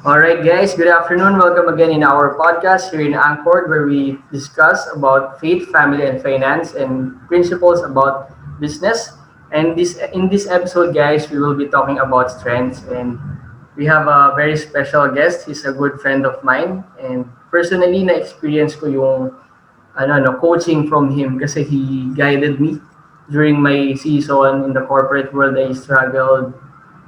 All right, guys. Good afternoon. Welcome again in our podcast here in Anchor, where we discuss about faith, family, and finance, and principles about business. And this in this episode, guys, we will be talking about strengths, and we have a very special guest. He's a good friend of mine, and personally, na-experience ko yung coaching from him kasi he guided me during my season in the corporate world. I struggled.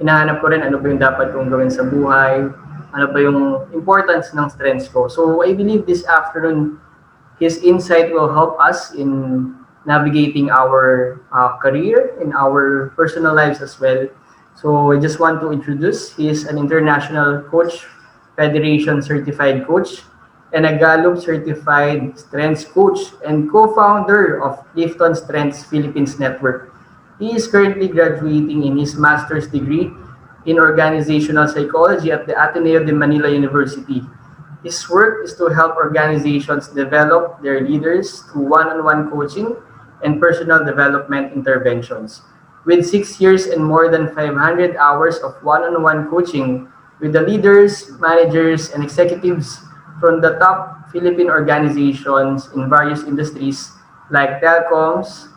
Hinahanap ko rin ano ba yung dapat kong gawin sa buhay, ano ba yung importance ng strengths ko. So I believe this afternoon, his insight will help us in navigating our career, in our personal lives as well. So I just want to introduce, he is an international coach, Federation Certified Coach, and a Gallup-Certified Strengths Coach and co-founder of Clifton Strengths Philippines Network. He is currently graduating in his master's degree in organizational psychology at the Ateneo de Manila University. His work is to help organizations develop their leaders through one-on-one coaching and personal development interventions. With 6 years and more than 500 hours of one-on-one coaching with the leaders, managers, and executives from the top Philippine organizations in various industries like telecoms,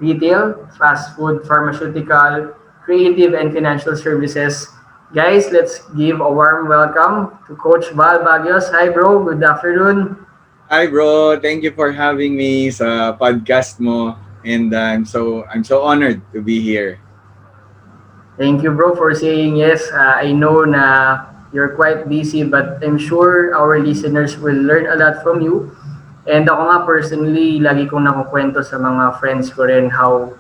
retail, fast food, pharmaceutical, creative, and financial services. Guys, let's give a warm welcome to Coach Val Bagios. Hi bro, good afternoon. Hi bro, thank you for having me sa podcast mo and I'm so honored to be here. Thank you bro for saying yes. I know na you're quite busy but I'm sure our listeners will learn a lot from you. And ako nga personally, lagi kong nakukwento sa mga friends ko rin how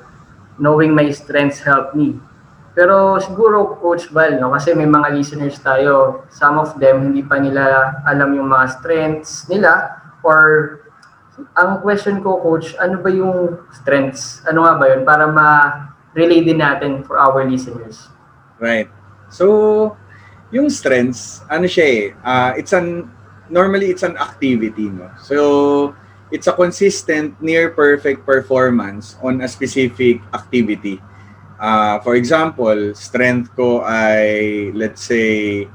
knowing my strengths help me. Pero siguro Coach Val, no, kasi may mga listeners tayo, some of them hindi pa nila alam yung mga strengths nila or ang question ko Coach, ano ba yung strengths? Ano nga ba yun para ma-relate din natin for our listeners? Right. So, yung strengths, ano siya normally it's an activity, no? So, it's a consistent, near perfect performance on a specific activity. For example, strength ko ay, let's say,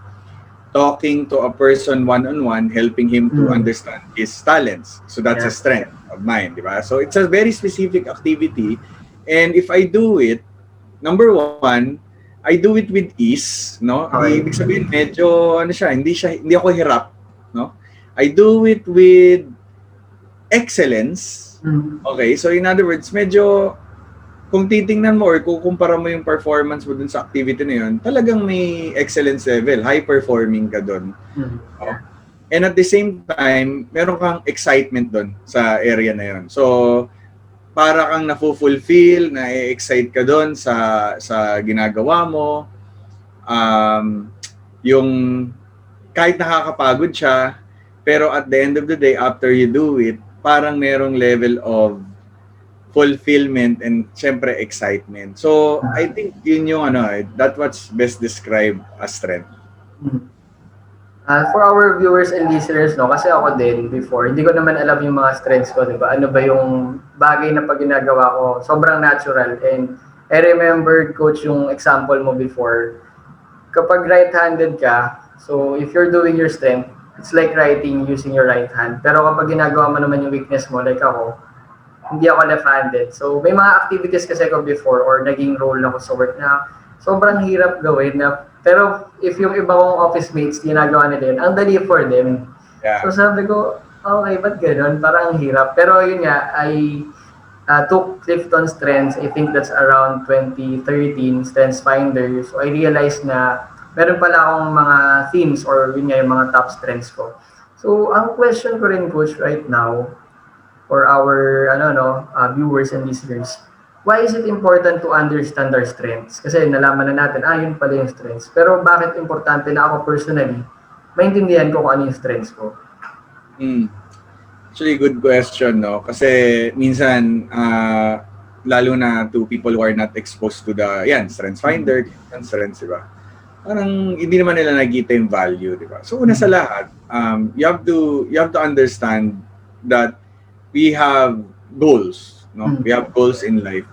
talking to a person one-on-one, helping him to understand his talents. So that's a strength of mine, di ba? So it's a very specific activity. And if I do it, number one, I do it with ease, no? Okay. Ibig sabihin, medyo, hindi ako hirap, no? I do it with excellence. Okay, so in other words, medyo kung titingnan mo or kukumpara mo yung performance mo dun sa activity na yun, talagang may excellence level, high performing ka dun. And at the same time, meron kang excitement dun sa area na yun. So, para kang na-fulfill, na-excite ka dun sa ginagawa mo. Yung kahit nakakapagod siya, pero at the end of the day, after you do it, parang merong level of fulfillment and syempre excitement. So, I think yun yung that's what's best described as strength. For our viewers and listeners, no, kasi ako din before, hindi ko naman alam yung mga strengths ko, di ba? Ano ba yung bagay na pag ginagawa ko, sobrang natural. And I remember, Coach, yung example mo before, kapag right-handed ka, so if you're doing your strength, it's like writing using your right hand. Pero kapag ginagawa mo naman yung weakness mo, like ako, hindi ako left-handed. So, may mga activities kasi ko before or naging role ako sa work na sobrang hirap gawin na pero if yung iba kong office mates ginagawa nila yun, ang dali for them. Yeah. So sabi ko, okay, ba't ganun? Parang ang hirap. Pero yun nga, I took Clifton Strengths, I think that's around 2013, Strengths Finder. So I realized na meron pala akong mga themes or yun nga yung mga top strengths ko. So ang question ko rin, Coach, right now, for our viewers and listeners, why is it important to understand our strengths? Kasi nalaman na natin, yun pala yung strengths. Pero bakit importante na ako personally, maintindihan ko kung ano yung strengths ko? Actually, good question, no? Kasi minsan, lalo na to people who are not exposed to the, Strengths Finder, strengths, di ba? Parang hindi naman nila nakikita yung value, di ba? So, una sa lahat, you have to understand that we have goals, no? We have goals in life.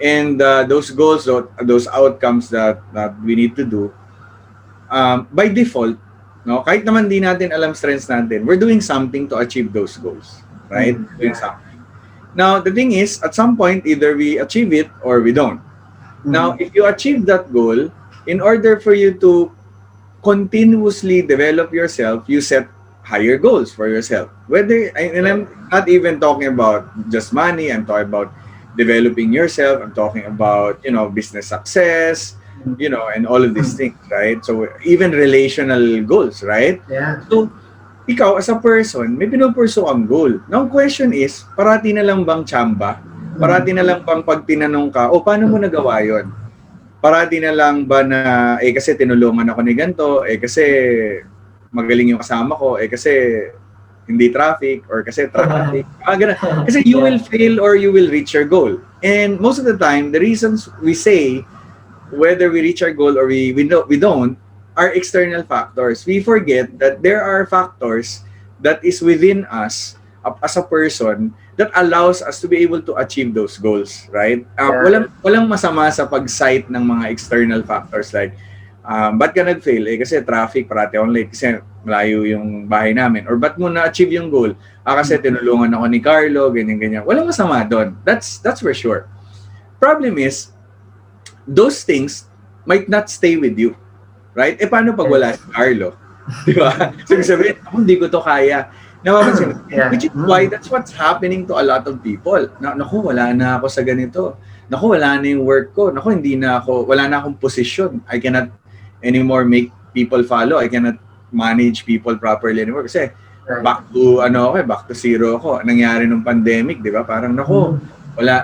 And those goals, those outcomes that we need to do, by default, No? Kahit naman di natin alam strengths natin, we're doing something to achieve those goals. Right? Doing Yeah. something. Now, the thing is, at some point, either we achieve it or we don't. Now, Mm. if you achieve that goal, in order for you to continuously develop yourself, you set higher goals for yourself. And Yeah. I'm not even talking about just money, I'm talking about developing yourself, I'm talking about, business success, and all of these Mm. things, right? So, even relational goals, right? Yeah. So, ikaw as a person, may pinupurso ang goal. Now, question is, parati na lang bang tsamba? Parati na lang bang pag tinanong ka, paano mo nagawa yon? Parati na lang ba na, kasi tinulungan ako ni ganito, kasi magaling yung kasama ko, kasi hindi traffic, or kasi traffic. Ganun. Kasi you will Yeah. fail or you will reach your goal. And most of the time, the reasons we say whether we reach our goal or we don't are external factors. We forget that there are factors that is within us as a person that allows us to be able to achieve those goals, right? Yeah. Walang masama sa pag-cite ng mga external factors like ba't ka nag-fail? Kasi traffic, parati akong late kasi malayo yung bahay namin. Or ba't mo na-achieve yung goal? Kasi Mm. tinulungan ako ni Carlo, ganyan-ganyan. Walang masama doon. That's for sure. Problem is, those things might not stay with you. Right? Paano pag wala Yes. si Carlo? Di ba? So, sabihin, hindi ko to kaya. Napapansin mo? Yeah. Which is why that's what's happening to a lot of people. Naku, wala na ako sa ganito. Naku, wala na yung work ko. Naku, wala na akong position. I cannot anymore make people follow. I cannot manage people properly anymore. Kasi, Right. back to zero ako. Nangyari nung pandemic, di ba? Parang, naku,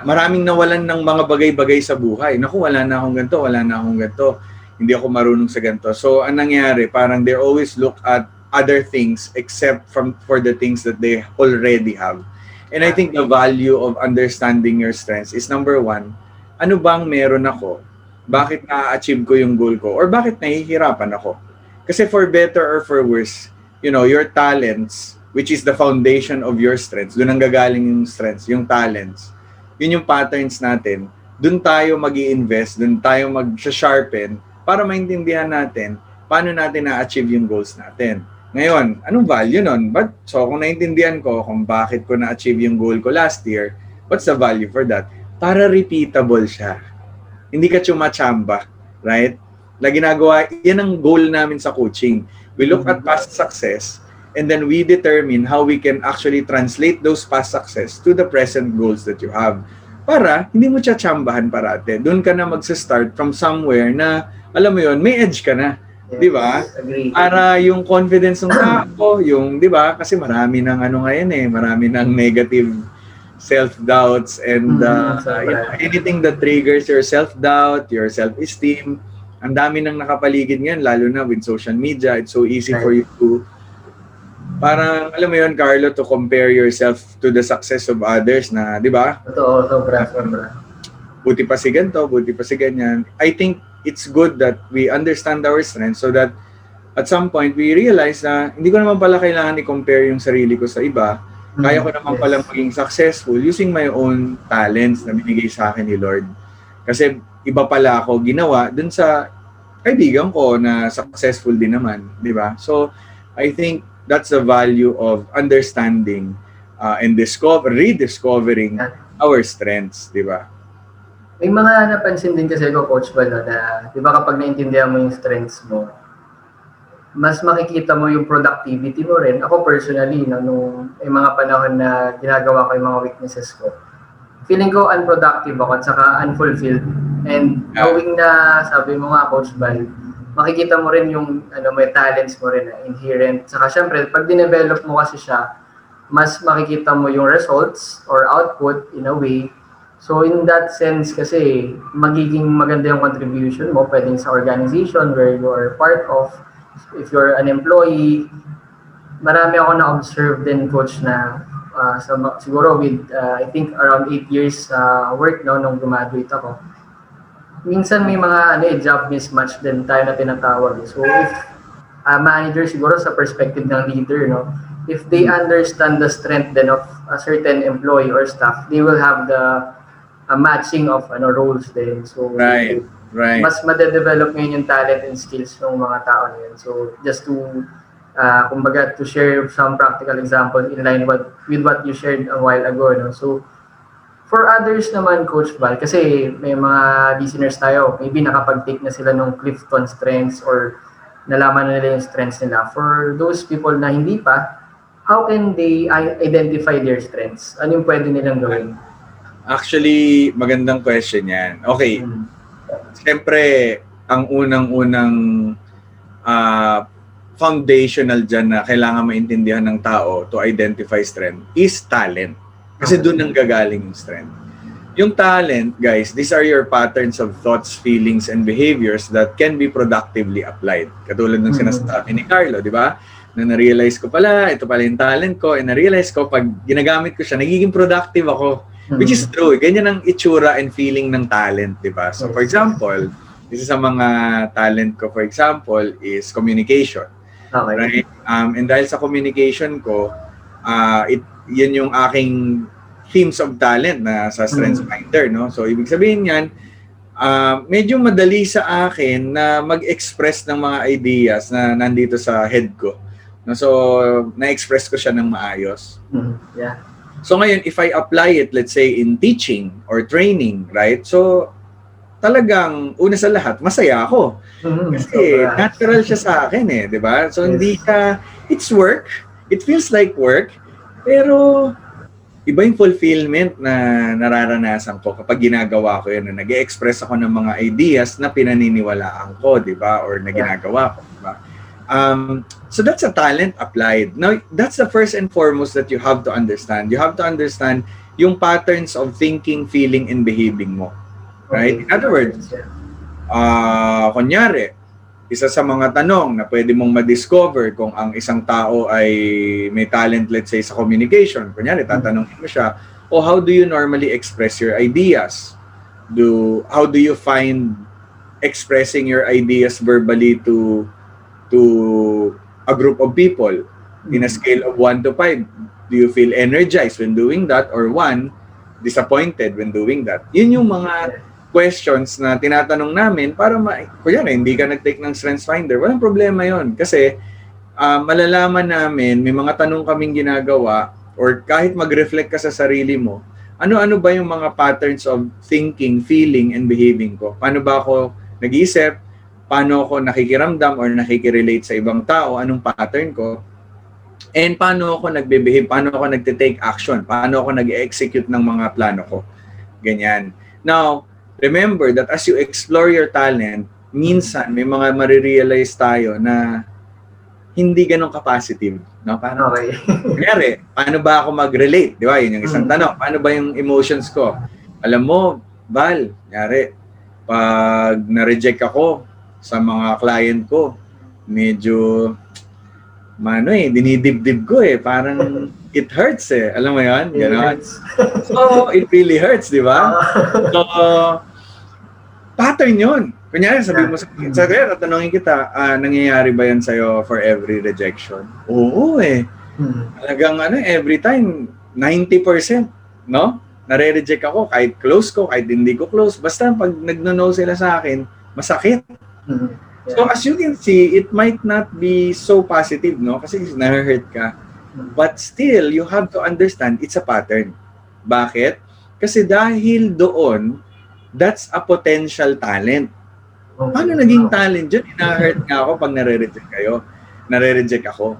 maraming nawalan ng mga bagay-bagay sa buhay. Naku, wala na akong ganito. Hindi ako marunong sa ganito. So, ang nangyari, parang they always look at other things except for the things that they already have. And I think the value of understanding your strengths is number one, ano bang meron ako? Bakit na-achieve ko yung goal ko? Or bakit nahihirapan ako? Kasi for better or for worse, your talents, which is the foundation of your strengths, doon ang gagaling yung strengths, yung talents, yun yung patterns natin, doon tayo mag-i-invest, doon tayo mag-sharpen para maintindihan natin paano natin na-achieve yung goals natin. Ngayon, anong value nun? So kung naintindihan ko kung bakit ko na-achieve yung goal ko last year, what's the value for that? Para repeatable siya. Hindi ka chumachamba, right? Ginagawa, yan ang goal namin sa coaching. We look at past success and then we determine how we can actually translate those past success to the present goals that you have. Para hindi mo chambahan parate. Doon ka na magsa-start from somewhere na, alam mo yon, may edge ka na. Yes, di ba? Agree. Para yung confidence ng tao, di ba? Kasi marami ng ngayon marami ng negative self-doubts and anything that triggers your self-doubt, your self-esteem. Ang dami nang nakapaligid ngayon, lalo na with social media. It's so easy for you to, parang, alam mo yun, Carlo, to compare yourself to the success of others na, di ba? Totoo, sobra. Buti pa si ganito, buti pa si ganyan. I think it's good that we understand our strengths so that at some point, we realize na hindi ko naman pala kailangan i-compare yung sarili ko sa iba. Kaya ko naman pala maging successful using my own talents na binigay sa akin ni Lord. Kasi iba pala ako ginawa dun sa kaibigan ko na successful din naman, di ba? So, I think that's the value of understanding and rediscovering our strengths, di ba? May mga napansin din kasi ko, Coach Bal, na di ba kapag naintindihan mo yung strengths mo, mas makikita mo yung productivity mo rin. Ako personally, nung may mga panahon na ginagawa ko yung mga weaknesses ko, feeling ko unproductive ako at saka unfulfilled. And knowing na, sabi mo nga, Coach Bal, makikita mo rin yung may talents mo rin na inherent. Saka syempre, pag dinevelop mo kasi siya, mas makikita mo yung results or output in a way. So in that sense kasi, magiging maganda yung contribution mo, pwedeng sa organization where you are part of. If you're an employee, marami ako na-observe din, Coach, na siguro with, I think, around 8 years work nung graduate ako. Minsan may mga job mismatch din tayo na tinatawag. So if manager siguro sa perspective ng leader, if they understand the strength then of a certain employee or staff, they will have the matching of roles din. So Right. mas madedevelop ngayon yung talent and skills ng mga tao na yun. So just to Kumbaga, to share some practical examples in line with what you shared a while ago. No? So, for others naman, Coach Val, kasi may mga listeners tayo, maybe nakapag-take na sila ng Clifton Strengths or nalaman na nila yung strengths nila. For those people na hindi pa, how can they identify their strengths? Ano yung pwede nilang gawin? Actually, magandang question yan. Okay, siyempre, ang unang-unang foundational dyan na kailangan maintindihan ng tao to identify strength is talent. Kasi doon ang gagaling yung strength. Yung talent, guys, these are your patterns of thoughts, feelings, and behaviors that can be productively applied. Katulad ng sinasabi ni Carlo, di ba? Na na-realize ko pala, ito pala yung talent ko, and na-realize ko, pag ginagamit ko siya, nagiging productive ako. Which is true. Ganyan ang itsura and feeling ng talent, di ba? So, for example, isa sa mga talent ko, for example, is communication. Okay. Right? And dahil sa communication ko, yan yung aking themes of talent na sa Strengths Finder, no? So, ibig sabihin yan, medyo madali sa akin na mag-express ng mga ideas na nandito sa head ko. No? So, na-express ko siya ng maayos. Yeah. So, ngayon, if I apply it, let's say, in teaching or training, right? So, talagang, una sa lahat, masaya ako. Kasi natural siya sa akin eh, di ba? So, hindi ka, it's work. It feels like work. Pero, iba yung fulfillment na nararanasan ko kapag ginagawa ko yun, na nag-express ako ng mga ideas na pinaniniwalaan ko, di ba? Or na ginagawa ko, di ba? So that's a talent applied. Now, that's the first and foremost that you have to understand. You have to understand yung patterns of thinking, feeling, and behaving mo. Right? In other words, kunyari, isa sa mga tanong na pwede mong ma-discover kung ang isang tao ay may talent, let's say, sa communication. Kunyari, tatanungin mo siya, how do you normally express your ideas? How do you find expressing your ideas verbally to a group of people in a scale of 1 to 5? Do you feel energized when doing that, or 1, disappointed when doing that? Yun yung mga questions na tinatanong namin para kunyari, hindi ka nag-take ng Strengths Finder, walang problema yon. Kasi malalaman namin, may mga tanong kaming ginagawa, or kahit mag-reflect ka sa sarili mo, ano-ano ba yung mga patterns of thinking, feeling, and behaving ko? Paano ba ako nag-iisip? Paano ako nakikiramdam or nakikirelate sa ibang tao? Anong pattern ko? And paano ako nagbe-behave? Paano ako nagte-take action? Paano ako nag-execute ng mga plano ko? Ganyan. Now, remember that as you explore your talent, minsan may mga marirealize tayo na hindi ganun ka-positive. No? Parang, kunyari, paano ba ako mag-relate? Di ba? Yun yung isang tanong. Paano ba yung emotions ko? Alam mo, Val, kunyari, pag na-reject ako sa mga client ko, medyo, dinidibdib ko eh. Parang, it hurts eh. Alam mo yan? Ganon. So, it really hurts, di ba? So, pattern yun. Kunyari, sabi mo sa kaya, tatanungin kita, nangyayari ba yan sa'yo for every rejection? Oo eh. Talagang every time, 90%, no? Nare-reject ako, kahit close ko, kahit hindi ko close. Basta pag nag-no sila sa akin, masakit. So as you can see, it might not be so positive, no? Kasi na-hurt ka. But still, you have to understand, it's a pattern. Bakit? Kasi dahil doon, that's a potential talent. Paano naging talent dyan? Ina-hurt nga ako pag nare-reject ako.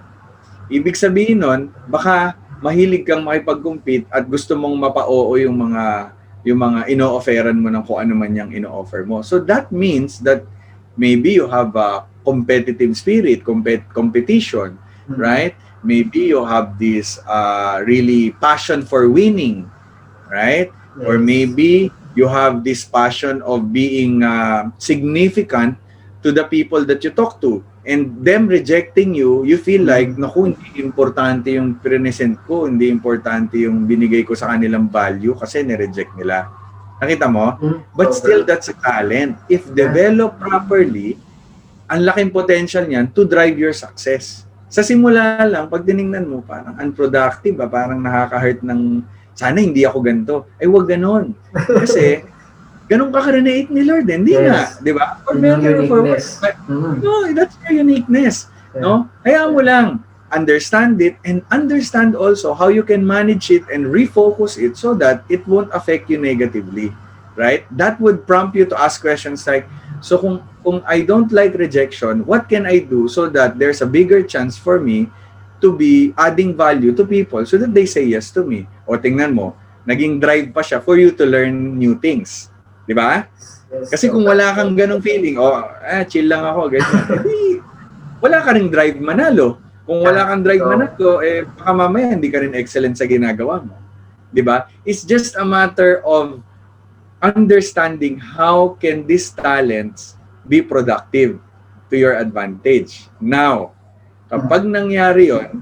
Ibig sabihin nun, baka mahilig kang makipag-compete at gusto mong mapa-oo yung mga ino-offeran mo ng kung ano man yung ino-offer mo. So that means that maybe you have a competitive spirit, competition, right? Maybe you have this really passion for winning, right? Yes. Or maybe you have this passion of being significant to the people that you talk to. And them rejecting you, you feel like, naku, hindi importante yung present ko, hindi importante yung binigay ko sa kanilang value kasi nireject nila. Nakita mo? But still, that's a talent. If developed properly, ang laking potential niyan to drive your success. Sa simula lang, pag tinignan mo, parang unproductive, parang nakaka-hurt ng, sana hindi ako ganito. Ay, wag ganon. Kasi, ganun ka ka-renate ni Lord. Hindi nga, di ba? Or uniqueness. No, that's your uniqueness. Yeah. No? Hayaan mo Yeah. lang. Understand it and understand also how you can manage it and refocus it so that it won't affect you negatively. Right? That would prompt you to ask questions like, so kung I don't like rejection, what can I do so that there's a bigger chance for me to be adding value to people so that they say yes to me? O tingnan mo, naging drive pa siya for you to learn new things. Di ba? Yes, Kasi kung sobra. wala kang ganong feeling, chill lang ako, ganyan, edi wala ka ring drive manalo. Kung wala Yeah. kang drive So, manalo, baka mamaya hindi ka rin excellent sa ginagawa mo. 'Di ba? It's just a matter of understanding how can these talents be productive to your advantage. Now, kapag nangyari 'yon,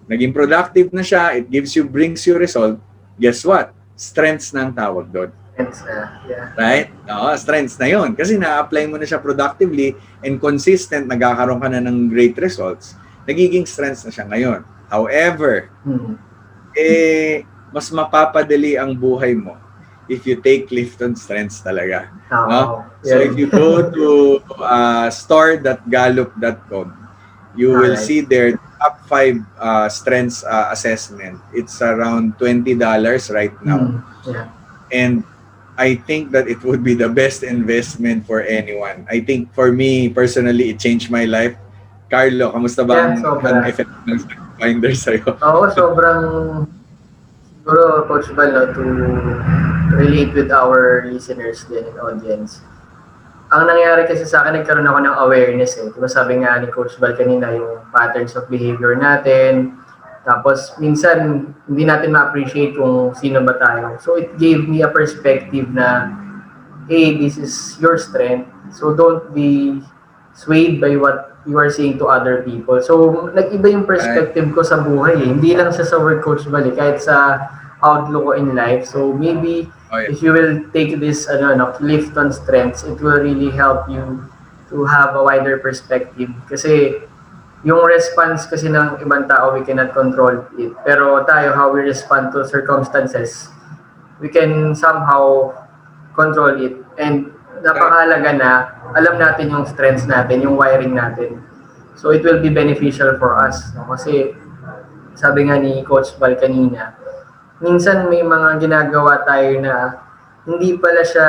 naging productive na siya, it brings you result, guess what? Strengths na ang tawag doon. it's, yeah. Right? Oo, strengths na yon. Kasi na-apply mo na siya productively and consistent, nagkakaroon ka na ng great results, nagiging strengths na siya ngayon. However, Hmm. mas mapapadali ang buhay mo if you take Clifton Strengths talaga. No? Oo. So Yeah. if you go to store.gallup.com, you will Alright. see their top 5 strengths assessment. It's around $20 right now. Yeah. And I think that it would be the best investment for anyone. I think for me, personally, it changed my life. Carlo, kamusta ba Yeah, ang sobra. effect ng Finder sa'yo? Oo, sobrang siguro Coach Val, no, to relate with our listeners din and audience. Ang nangyari kasi sa akin, nagkaroon ako ng awareness eh. Diba sabi nga ni Coach Val kanina, yung patterns of behavior natin. Tapos minsan, hindi natin ma-appreciate kung sino ba tayo. So it gave me a perspective na, hey, this is your strength. So don't be swayed by what you are saying to other people. So nag-iba yung Right? perspective ko sa buhay eh. Hindi lang siya sa work, Coach Val, eh, kahit sa outlook ko in life. So maybe Oh, yeah. if you will take this Clifton Strengths, it will really help you to have a wider perspective. Kasi yung response kasi ng ibang tao, we cannot control it. Pero tayo, how we respond to circumstances, we can somehow control it. And Right. napakahalaga na alam natin yung strengths natin, yung wiring natin. So it will be beneficial for us. No? Kasi sabi nga ni Coach Val kanina, minsan may mga ginagawa tayo na hindi pala siya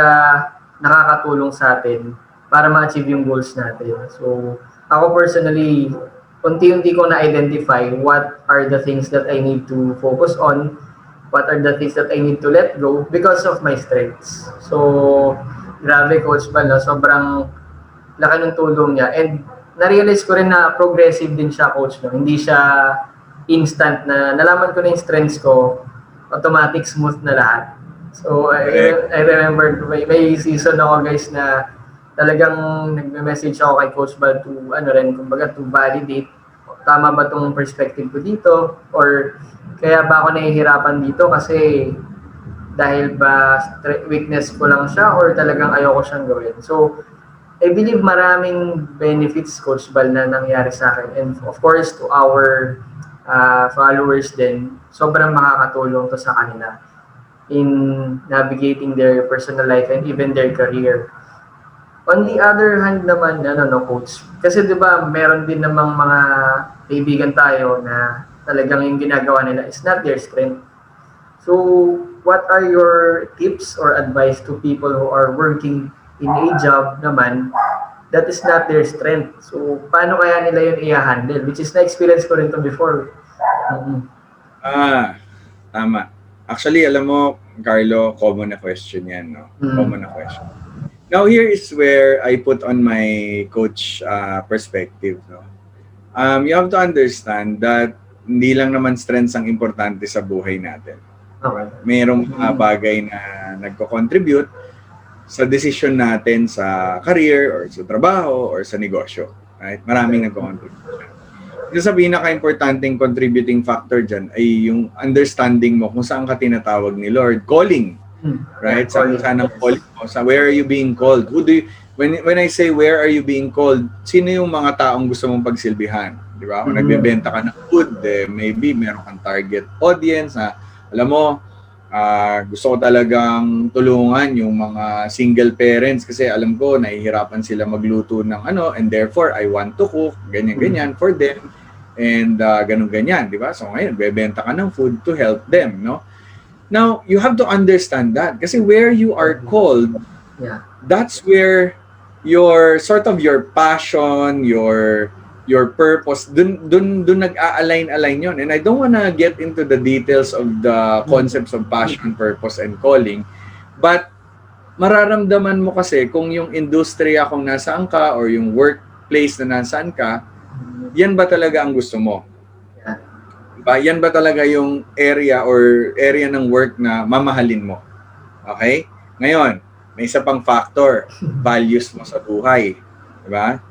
nakakatulong sa atin para ma-achieve yung goals natin. So, ako personally, unti-unti ko na-identify what are the things that I need to focus on, what are the things that I need to let go because of my strengths. So, grabe Coach Bal, no? Sobrang laki ng tulong niya. And na-realize ko rin na progressive din siya, Coach. No? Hindi siya instant na nalaman ko na yung strengths ko, automatic smooth na lahat. So, Correct. I remember may season ako guys na talagang nagme-message ako kay Coach Bal to, kumbaga to validate tama ba tong perspective ko dito or kaya ba ako nahihirapan dito kasi dahil ba weakness ko lang siya or talagang ayoko siyang gawin. So, I believe maraming benefits, Coach Bal, na nangyari sa akin. And of course, to our followers din, sobrang makakatulong to sa kanila in navigating their personal life and even their career. On the other hand naman, Coach, kasi 'di ba meron din namang mga kaibigan tayo na talagang yung ginagawa nila is not their strength. So, what are your tips or advice to people who are working in a job naman that is not their strength? So, paano kaya nila yun i-handle? Which is na-experience ko rin to before. Mm. Tama. Actually, alam mo, Carlo, common na question yan, no? Mm. Common na question. Now, here is where I put on my coach perspective, no? You have to understand that hindi lang naman strengths ang importante sa buhay natin. Okay. Mayroong mga bagay na nagko-contribute sa decision natin sa career or sa trabaho or sa negosyo. Right? Maraming nagko-contribute. Isa sa pinaka-importanting contributing factor dyan ay yung understanding mo kung saan ka tinatawag ni Lord. Calling. Right? Yeah, Saan ang calling mo? Where are you being called? When I say where are you being called, sino yung mga taong gusto mong pagsilbihan? Di ba? Kung nagbebenta ka ng food, maybe meron kang target audience na, alam mo, Gusto ko talagang tulungan yung mga single parents kasi alam ko nahihirapan sila magluto ng ano, and therefore I want to cook ganyan for them, and ganun-ganyan, di ba? So ngayon bebenta ka ng food to help them, no? Now you have to understand that kasi where you are called, that's where your sort of your passion, your purpose, dun nag-a-align yon. And I don't wanna get into the details of the concepts of passion, purpose, and calling, but mararamdaman mo kasi kung yung industriya kung nasaan ka or yung workplace na nasaan ka, yan ba talaga ang gusto mo? Yan ba talaga yung area or area ng work na mamahalin mo? Okay? Ngayon, may isa pang factor, values mo sa buhay. Diba?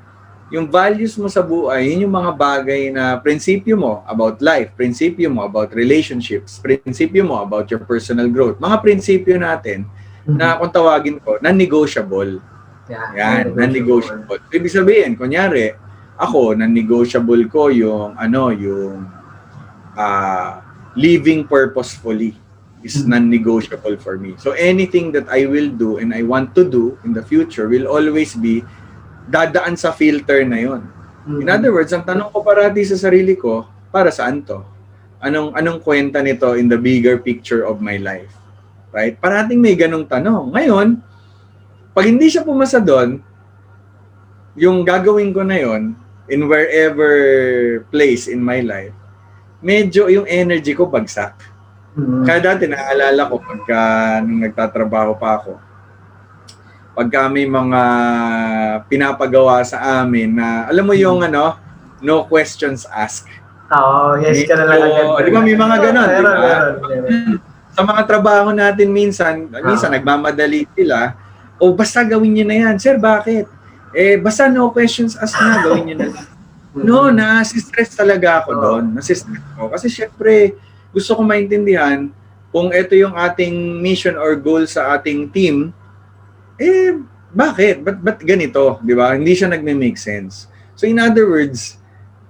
Yung values mo sa buhay, yun yung mga bagay na prinsipyo mo about life, prinsipyo mo about relationships, prinsipyo mo about your personal growth. Mga prinsipyo natin na kung tawagin ko, non-negotiable. Yan, non-negotiable. Ibig sabihin, kunyari, ako, non-negotiable ko yung living purposefully is non-negotiable for me. So anything that I will do and I want to do in the future will always be dadaan sa filter na yon. In other words, ang tanong ko parati sa sarili ko, para saan to? Anong kwenta nito in the bigger picture of my life? Right? Parating may ganong tanong. Ngayon, pag hindi siya pumasa doon, yung gagawin ko na yon in wherever place in my life, medyo yung energy ko bagsak. Kaya dati naalala ko pagka nung nagtatrabaho pa ako, pagka may mga pinapagawa sa amin na alam mo yung no questions asked. Yes ka na lang agad. Di ba may mga ganon, di ba? Sa mga trabaho natin minsan nagmamadali sila, basta gawin niyo na yan. Sir, bakit? Basta no questions asked na, gawin niyo na lang. No, nasi-stress talaga ako doon. Nasi-stress ko. Kasi syempre, gusto ko maintindihan kung ito yung ating mission or goal sa ating team, bakit? Ba't ganito? Di ba? Hindi siya nagme-make sense. So in other words,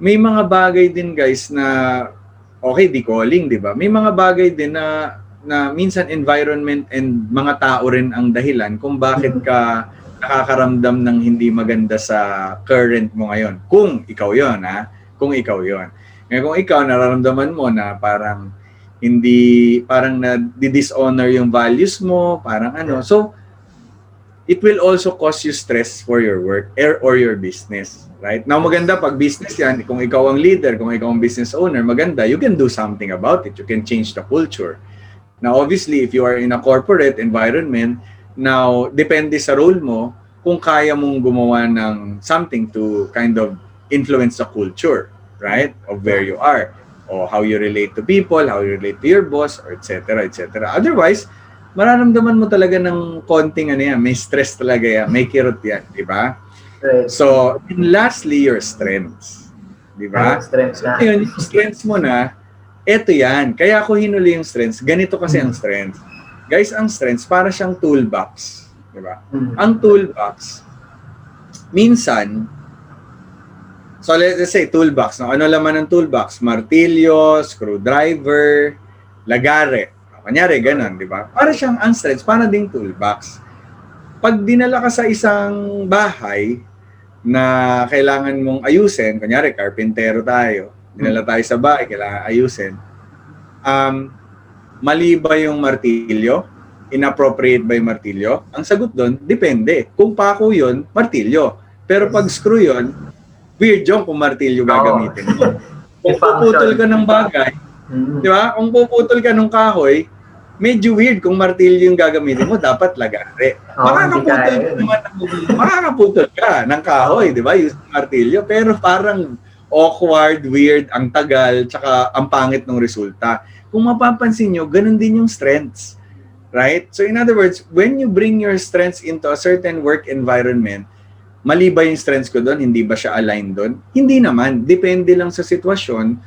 may mga bagay din guys na, okay, di calling, di ba? May mga bagay din na minsan environment and mga tao rin ang dahilan kung bakit ka nakakaramdam ng hindi maganda sa current mo ngayon. Kung ikaw yon, kung ikaw yon. Ngayon kung ikaw nararamdaman mo na parang na-dishonor yung values mo, parang so it will also cause you stress for your work or your business, right? Now maganda pag business yan, kung ikaw ang leader, kung ikaw ang business owner, maganda, you can do something about it. You can change the culture. Now obviously, if you are in a corporate environment, now, depende sa role mo kung kaya mong gumawa ng something to kind of influence the culture, right? Of where you are, or how you relate to people, how you relate to your boss, or etc., etc. Otherwise, mararamdaman mo talaga ng konting may stress talaga yan, may kirot yan, di ba? Right. So, and lastly, your strengths. Di ba? Strengths na. So, yung strengths mo na, eto yan. Kaya ako hinuli yung strengths. Ganito kasi ang strengths. Guys, ang strengths, para siyang toolbox. Diba? Ang toolbox, minsan, so let's say toolbox. No? Ano laman ng toolbox? Martilyo, screwdriver, lagare. Kanyari, ganun, di ba? Para siyang ang strengths, para ding toolbox. Pag dinala ka sa isang bahay na kailangan mong ayusin, kanyari, karpintero tayo, dinala tayo sa bahay, kailangan ayusin, mali ba yung martilyo? Inappropriate ba yung martilyo? Ang sagot doon, depende. Kung pako yun, martilyo. Pero pag screw yun, weird yung kung martilyo gagamitin mo. Kung puputol ka ng bagay, di ba? Kung puputol ka ng kahoy, medyo weird kung martilyo yung gagamitin mo, dapat lagare. Makakaputol ka ng kahoy, di ba? Using martilyo, pero parang awkward, weird, ang tagal, tsaka ang pangit ng resulta. Kung mapapansin nyo, ganun din yung strengths. Right? So in other words, when you bring your strengths into a certain work environment, mali ba yung strengths ko doon? Hindi ba siya aligned doon? Hindi naman. Depende lang sa sitwasyon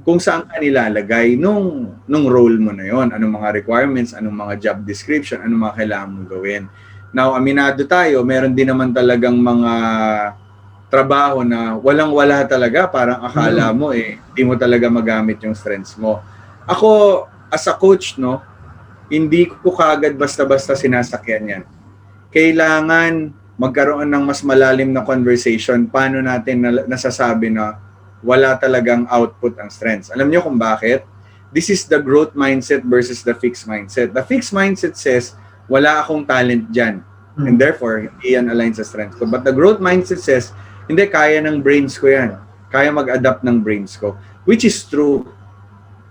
kung saan ka nilalagay nung role mo na yon. Anong mga requirements, anong mga job description, anong mga kailangan mong gawin. Now, aminado tayo, meron din naman talagang mga trabaho na walang-wala talaga. Parang akala mo hindi mo talaga magamit yung strengths mo. Ako, as a coach, no, hindi ko kagad basta-basta sinasakyan yan. Kailangan magkaroon ng mas malalim na conversation paano natin nasasabi na wala talagang output ang strengths. Alam niyo kung bakit? This is the growth mindset versus the fixed mindset. The fixed mindset says, wala akong talent dyan. And therefore, hindi yan align sa strengths ko. But the growth mindset says, hindi, kaya ng brains ko yan. Kaya mag-adapt ng brains ko. Which is true.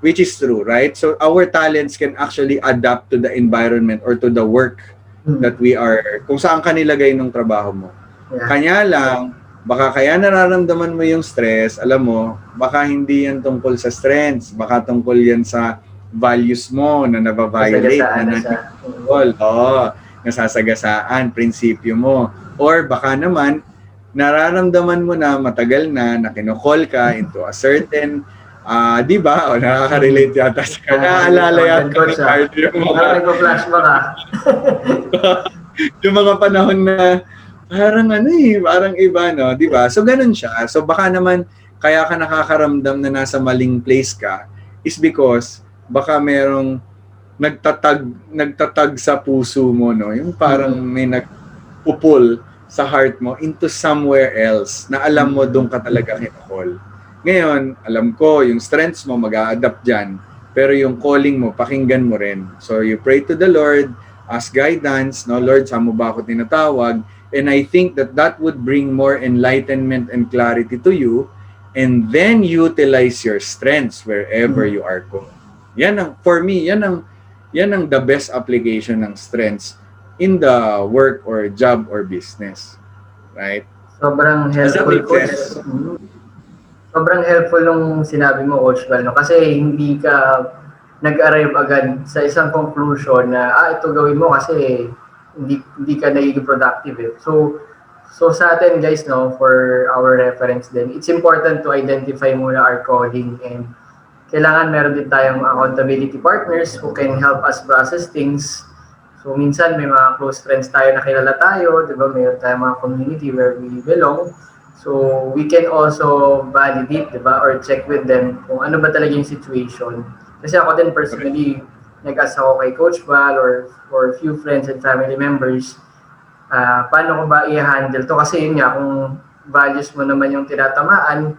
Which is true, right? So our talents can actually adapt to the environment or to the work that we are, kung saan ka nilagay ng trabaho mo. Kanya lang, baka kaya nararamdaman mo yung stress, alam mo, baka hindi yan tungkol sa strengths, baka tungkol yan sa values mo na nababiolate, na nangyayol, nasasagasaan, prinsipyo mo. Or baka naman, nararamdaman mo na matagal na kinukall ka into a certain di ba? O, nakaka-relate yata sa naalala yata ni Carl yung mga nagpa-flashback yung mga panahon na parang parang iba, no? Di ba? So, ganun siya. So, baka naman kaya ka nakakaramdam na nasa maling place ka is because baka merong nagtatag sa puso mo, no? Yung parang may nagpupul sa heart mo into somewhere else na alam mo doon ka talaga kinukol. Ngayon, alam ko, yung strengths mo mag-a-adapt dyan, pero yung calling mo, pakinggan mo rin. So, you pray to the Lord, ask guidance, no? Lord, saan mo ba ako tinatawag? And I think that would bring more enlightenment and clarity to you, and then utilize your strengths wherever you are going. Yan ang, for me, yan ang the best application ng strengths in the work or job or business. Right? Sobrang helpful, Coach. Sobrang helpful nung sinabi mo, Coach Val, no? Kasi hindi ka nag-arrive agad sa isang conclusion na ito gawin mo kasi hindi ka nagiging productive eh. So sa atin guys, no, for our reference din, it's important to identify muna our calling, and kailangan meron din tayong accountability partners who can help us process things. So minsan may mga close friends tayo na kilala tayo, di ba? Mayroon tayong mga community where we belong. So we can also validate, di ba, or check with them kung ano ba talaga yung situation. Kasi ako din personally, nag-ask ako kay Coach Val or few friends and family members, paano ko ba i-handle to? Kasi yun nga, kung values mo naman yung tinatamaan,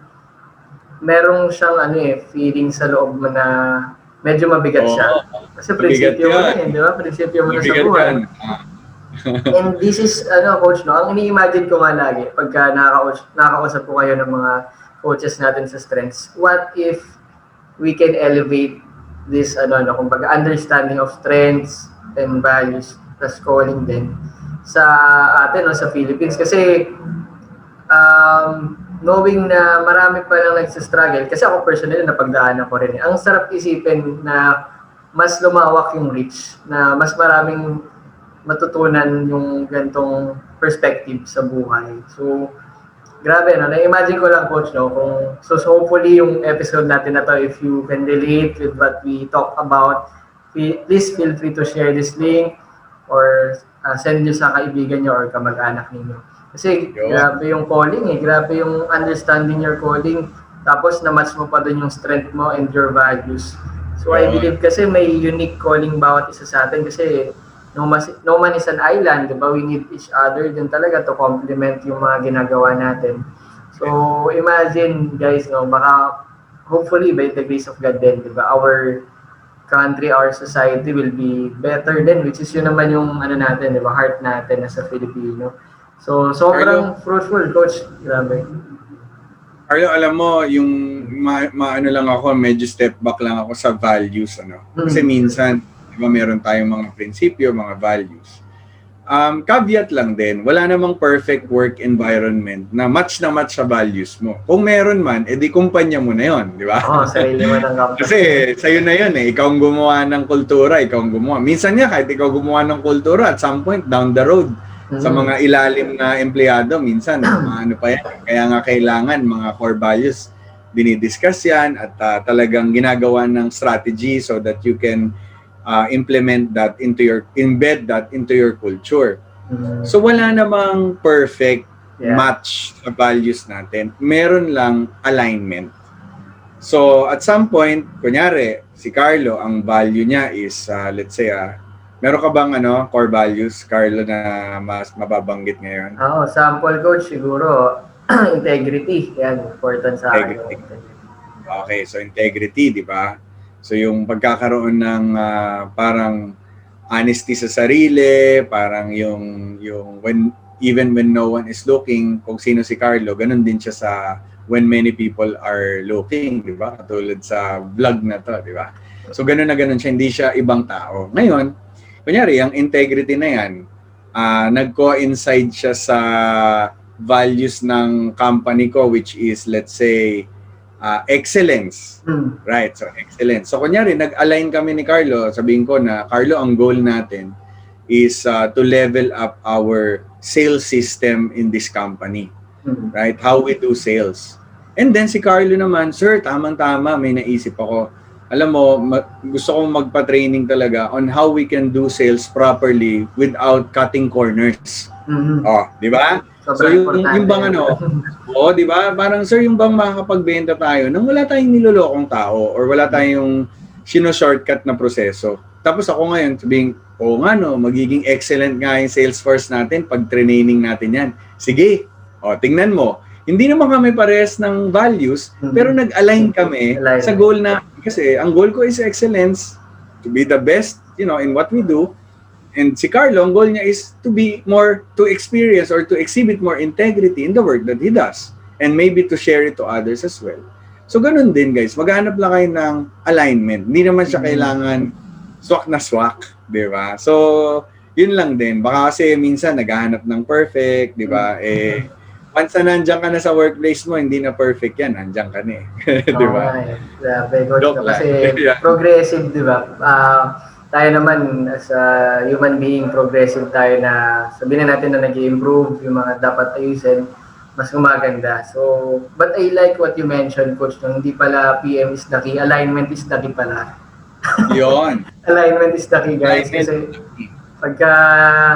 merong siyang feeling sa loob mo na medyo mabigat siya. Kasi prinsipyo mo na di ba? Prinsipyo mo na sa buhay. And this is, Coach, no? Ang ini-imagine ko nga lagi, pagka nakakausap ko kayo ng mga coaches natin sa strengths, what if we can elevate this, kumbaga, understanding of strengths and values, plus calling din, sa atin, no, sa Philippines. Kasi, knowing na marami pa lang nagsistruggle, kasi ako personally, napagdaanan ko rin. Ang sarap isipin na mas lumawak yung reach, na mas maraming matutunan yung gantong perspective sa buhay. So, grabe, no? Na-imagine ko lang, Coach, no? So hopefully yung episode natin na to, if you can relate with what we talk about, please feel free to share this link or send nyo sa kaibigan nyo or kamag-anak ninyo. Kasi grabe yung calling grabe yung understanding your calling, tapos na-match mo pa dun yung strength mo and your values. So I believe kasi may unique calling bawat isa sa atin, kasi no man is an island, diba? We need each other din talaga to complement yung mga ginagawa natin. So, imagine, guys, no, baka, hopefully, by the grace of God din, diba? Our country, our society will be better din, which is yun naman yung, natin, diba? Heart natin as a Filipino. So, sobrang fruitful, Coach. Grabe. Carlo, alam mo, yung lang ako, medyo step back lang ako sa values, Kasi minsan, diba, meron tayong mga prinsipyo, mga values. Caveat lang din, wala namang perfect work environment na match sa values mo. Kung meron man, edi kumpanya mo na yon, di ba? Sarili mo ng company. Kasi sa'yo na yun ikaw ang gumawa ng kultura, ikaw ang gumawa. Minsan nga, kahit ikaw gumawa ng kultura, at some point, down the road, sa mga ilalim na empleyado, minsan, pa yan. Kaya nga kailangan, mga core values, dinidiscuss yan, at talagang ginagawa ng strategy so that you can embed that into your culture. So wala namang perfect match sa values natin. Meron lang alignment. So, at some point, kunyari, si Carlo, ang value niya is, let's say, meron ka bang core values, Carlo, na mas mababanggit ngayon? Sample coach siguro, integrity. Yan, important sa akin yung Integrity. integrity. Okay, so integrity, di ba? So, yung pagkakaroon ng parang honesty sa sarili, parang yung even when no one is looking, kung sino si Carlo, ganun din siya sa when many people are looking, di ba? Katulad sa vlog na to, di ba? So ganun na ganun siya, hindi siya ibang tao. Ngayon, kunyari, ang integrity na yan, nag-coincide siya sa values ng company ko, which is, let's say, excellence. Right, so excellence. So kunyari, nag-align kami ni Carlo, sabihin ko na, Carlo, ang goal natin is to level up our sales system in this company. Right? How we do sales. And then si Carlo naman, sir, tamang-tama, may naisip ako. Alam mo, gusto kong magpa-training talaga on how we can do sales properly without cutting corners. Oh, di ba? So yung bang di ba? Parang sir, yung bang makakapagbenta tayo nang wala tayong nilolokong tao or wala tayong shortcut na proseso. Tapos ako ngayon sabing, nga no, magiging excellent nga yung sales force natin pag training natin yan. Sige, tingnan mo. Hindi naman kami parehas ng values, pero nag-align kami sa goal na, kasi ang goal ko is excellence, to be the best, in what we do. And si Carlo, ang goal niya is to experience or to exhibit more integrity in the work that he does. And maybe to share it to others as well. So ganun din guys, maghanap lang kayo ng alignment. Hindi naman siya kailangan swak na swak, di ba? So, yun lang din. Baka kasi minsan naghahanap ng perfect, di ba? Once na nandiyan ka na sa workplace mo, hindi na perfect yan. Nandiyan ka na di ba? Grabe, coach. Kasi progressive, di ba? Tayo naman, as a human being, progressive tayo na sabihin na natin na nag-i-improve yung mga dapat ayusin, mas gumaganda. So, but I like what you mentioned, coach, nung hindi pala PM is the key, alignment is the key pala. Yun. Alignment is the key, guys. Kasi pagka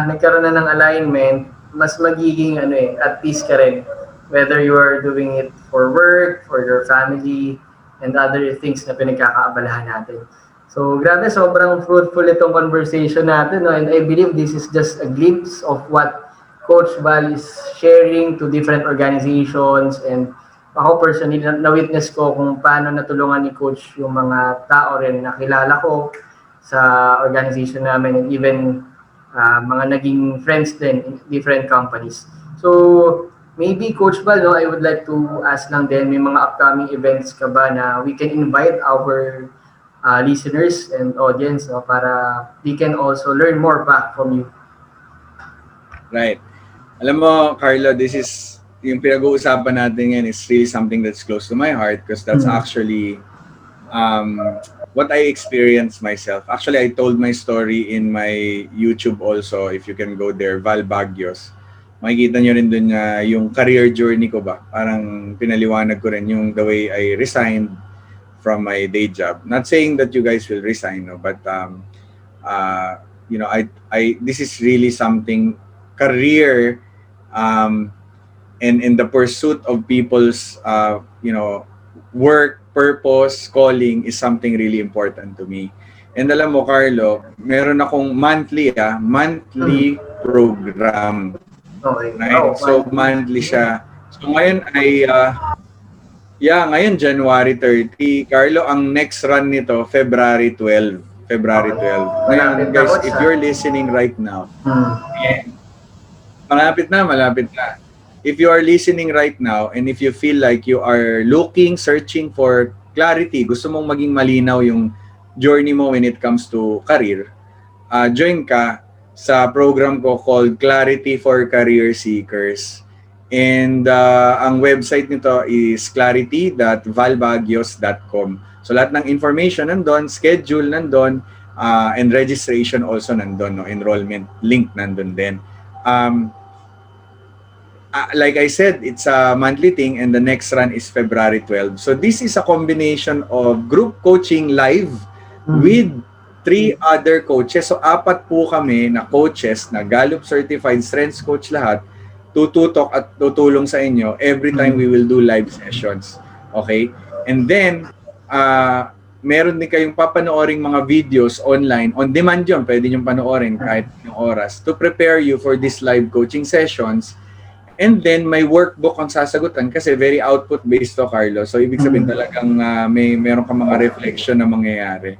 nagkaroon na ng alignment, mas magiging at peace ka rin. Whether you are doing it for work, for your family, and other things na pinagkakaabalahan natin. So, grabe, sobrang fruitful itong conversation natin. No? And I believe this is just a glimpse of what Coach Val is sharing to different organizations. And ako personally, na-witness ko kung paano natulungan ni Coach yung mga tao rin na kilala ko sa organization namin and even mga naging friends din in different companies. So, maybe Coach Val, I would like to ask lang din, may mga upcoming events ka ba na we can invite our listeners and audience para they can also learn more back from you? Right. Alam mo, Carlo, this is, yung pinag-uusapan natin ngayon is really something that's close to my heart because that's actually what I experienced myself. Actually, I told my story in my YouTube also. If you can go there, Val Baguios. Makikita nyo rin dun yung career journey ko ba. Parang pinaliwanag ko rin yung the way I resigned from my day job. Not saying that you guys will resign, no, but this is really something career and in the pursuit of people's work, purpose, calling is something really important to me. And alam mo, Carlo, meron akong monthly program. Okay. Right? So monthly siya. So ngayon ay ngayon January 30. Carlo, ang next run nito February 12. Ngayon guys, if you're listening right now, malapit na. If you are listening right now and if you feel like you are searching for clarity, gusto mong maging malinaw yung journey mo when it comes to career, join ka sa program ko called Clarity for Career Seekers. And ang website nito is clarity.valbagios.com. So lahat ng information nandun, schedule nandun, and registration also nandun, no? Enrollment link nandun din. Like I said, it's a monthly thing and the next run is February 12. So this is a combination of group coaching live with 3 other coaches. So 4 po kami na coaches na Gallup-Certified Strengths Coach lahat, tututok at tutulong sa inyo every time we will do live sessions. Okay? And then, meron din kayong papanooring mga videos online. On demand yun, pwede nyo panoorin kahit yung oras to prepare you for these live coaching sessions. And then, may workbook ang sasagutan kasi very output-based to, Carlo. So, ibig sabihin talagang meron ka mga reflection na mangyayari.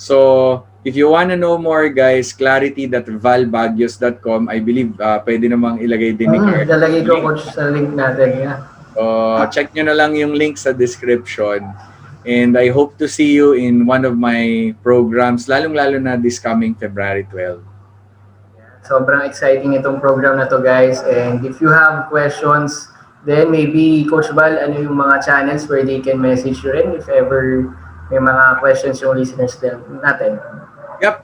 So, if you wanna know more, guys, clarity.valbagios.com. I believe pwede namang ilagay din ni Carlo. Lalagay ko, coach, sa link natin. Yeah. Check nyo na lang yung link sa description. And I hope to see you in one of my programs, lalong-lalo na this coming February 12. Sobrang exciting itong program na to, guys. And if you have questions, then maybe Coach Bal, ano yung mga channels where they can message you rin if ever may mga questions yung listeners natin. Yep.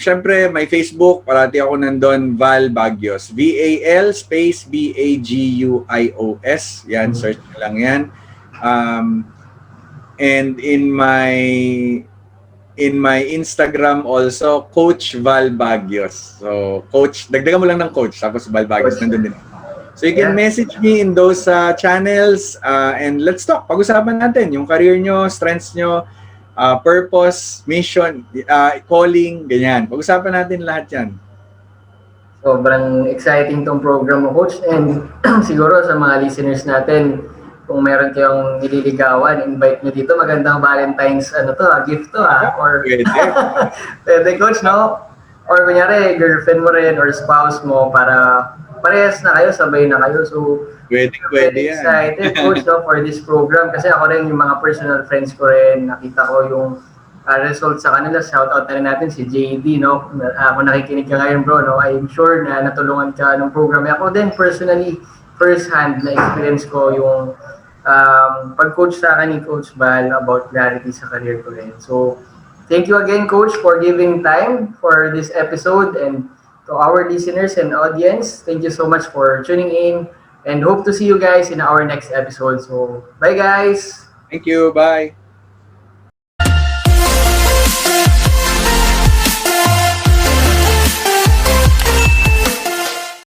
Syempre, may Facebook. Parati ako nandun, Val Bagios. VAL space BAGUIOS. Yan, search nyo lang yan. And in my Instagram also, Coach Val Bagios. So, Coach, dagdagan mo lang ng Coach, tapos Val Bagios, nandun din. So, you can message me in those channels and let's talk. Pag-usapan natin yung career nyo, strengths nyo, purpose, mission, calling, ganyan. Pag-usapan natin lahat yan. Sobrang exciting tong program mo, Coach. And siguro sa mga listeners natin, kung meron kayong nililigawan, invite nyo dito. Magandang Valentine's gift to or pwede, Coach, no? Or kunyari, girlfriend mo rin or spouse mo para parehas na kayo, sabay na kayo. So, pwede yan. Excited, Coach, no, for this program. Kasi ako rin, yung mga personal friends ko rin, nakita ko yung result sa kanila. Shout out na rin natin si JD, no? Kung nakikinig ka ngayon, bro, no? I'm sure na natulungan ka ng program. Ako din, personally, first hand na experience ko yung pag-coach sa akin ni Coach Bal about clarity sa career ko rin. So, thank you again, Coach, for giving time for this episode. And to our listeners and audience, thank you so much for tuning in. And hope to see you guys in our next episode. So, bye guys! Thank you. Bye.